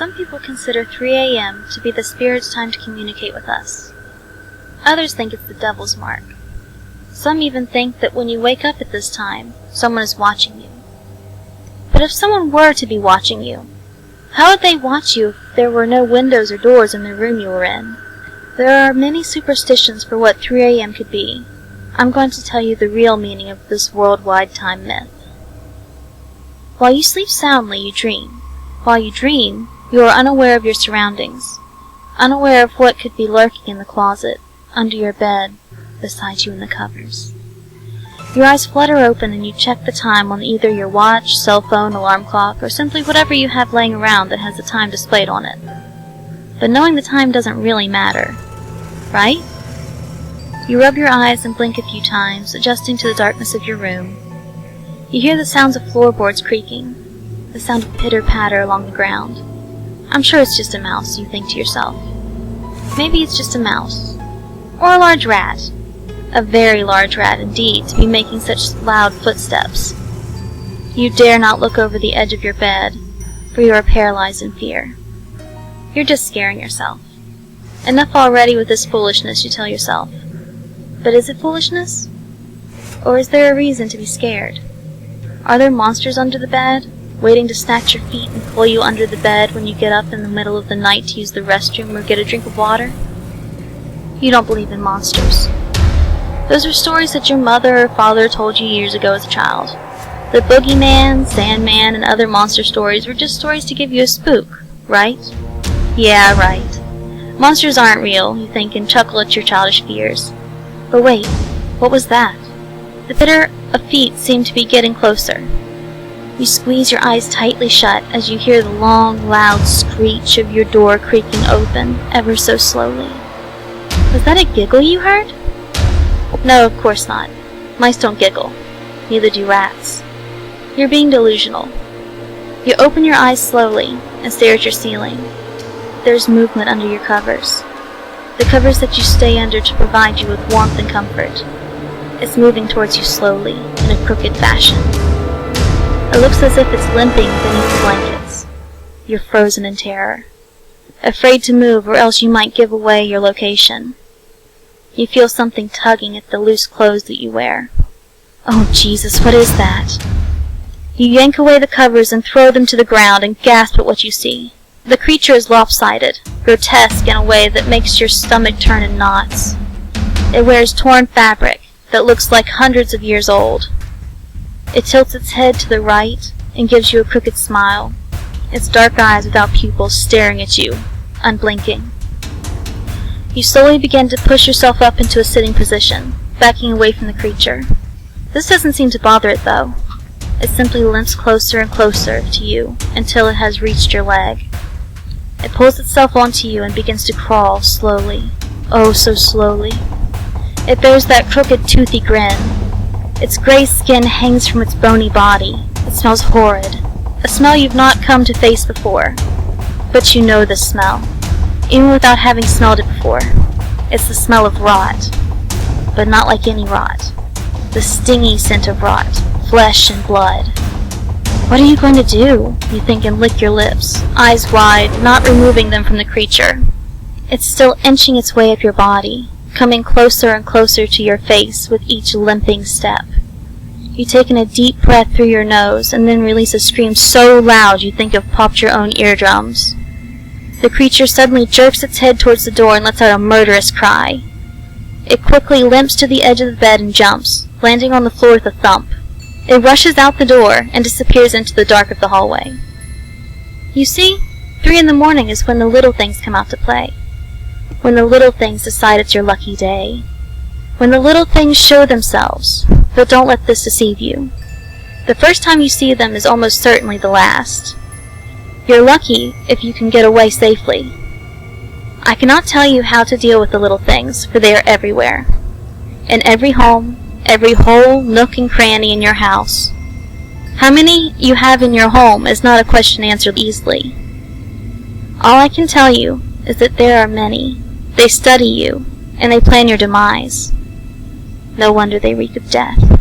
Some people consider 3 a.m. to be the spirit's time to communicate with us. Others think it's the devil's mark. Some even think that when you wake up at this time, someone is watching you. But if someone were to be watching you, how would they watch you if there were no windows or doors in the room you were in? There are many superstitions for what 3 a.m. could be. I'm going to tell you the real meaning of this worldwide time myth. While you sleep soundly, you dream. While you dream, you are unaware of your surroundings, unaware of what could be lurking in the closet, under your bed, beside you in the covers. Your eyes flutter open and you check the time on either your watch, cell phone, alarm clock, or simply whatever you have laying around that has the time displayed on it. But knowing the time doesn't really matter, right? You rub your eyes and blink a few times, adjusting to the darkness of your room. You hear the sounds of floorboards creaking, the sound of pitter-patter along the ground. I'm sure it's just a mouse, you think to yourself. Maybe it's just a mouse. Or a large rat. A very large rat indeed, to be making such loud footsteps. You dare not look over the edge of your bed, for you are paralyzed in fear. You're just scaring yourself. Enough already with this foolishness, you tell yourself. But is it foolishness? Or is there a reason to be scared? Are there monsters under the bed, waiting to snatch your feet and pull you under the bed when you get up in the middle of the night to use the restroom or get a drink of water? You don't believe in monsters. Those are stories that your mother or father told you years ago as a child. The boogeyman, Sandman, and other monster stories were just stories to give you a spook, right? Yeah, right. Monsters aren't real, you think, and chuckle at your childish fears. But wait, what was that? The pitter of feet seemed to be getting closer. You squeeze your eyes tightly shut as you hear the long, loud screech of your door creaking open, ever so slowly. Was that a giggle you heard? No, of course not. Mice don't giggle. Neither do rats. You're being delusional. You open your eyes slowly and stare at your ceiling. There's movement under your covers. The covers that you stay under to provide you with warmth and comfort. It's moving towards you slowly, in a crooked fashion. It looks as if it's limping beneath the blankets. You're frozen in terror, afraid to move or else you might give away your location. You feel something tugging at the loose clothes that you wear. Oh, Jesus, what is that? You yank away the covers and throw them to the ground and gasp at what you see. The creature is lopsided, grotesque in a way that makes your stomach turn in knots. It wears torn fabric that looks like hundreds of years old. It tilts its head to the right and gives you a crooked smile, its dark eyes without pupils staring at you, unblinking. You slowly begin to push yourself up into a sitting position, backing away from the creature. This doesn't seem to bother it, though. It simply limps closer and closer to you until it has reached your leg. It pulls itself onto you and begins to crawl slowly, oh so slowly. It bears that crooked, toothy grin. Its gray skin hangs from its bony body. It smells horrid, a smell you've not come to face before. But you know this smell, even without having smelled it before. It's the smell of rot, but not like any rot. The stingy scent of rot, flesh and blood. What are you going to do? You think and lick your lips, eyes wide, not removing them from the creature. It's still inching its way up your body, coming closer and closer to your face with each limping step. You take in a deep breath through your nose and then release a scream so loud you think you've popped your own eardrums. The creature suddenly jerks its head towards the door and lets out a murderous cry. It quickly limps to the edge of the bed and jumps, landing on the floor with a thump. It rushes out the door and disappears into the dark of the hallway. You see, 3 in the morning is when the little things come out to play. When the little things decide it's your lucky day. When the little things show themselves, but don't let this deceive you. The first time you see them is almost certainly the last. You're lucky if you can get away safely. I cannot tell you how to deal with the little things, for they are everywhere. In every home, every hole, nook, and cranny in your house. How many you have in your home is not a question answered easily. All I can tell you is that there are many. They study you, and they plan your demise. No wonder they reek of death.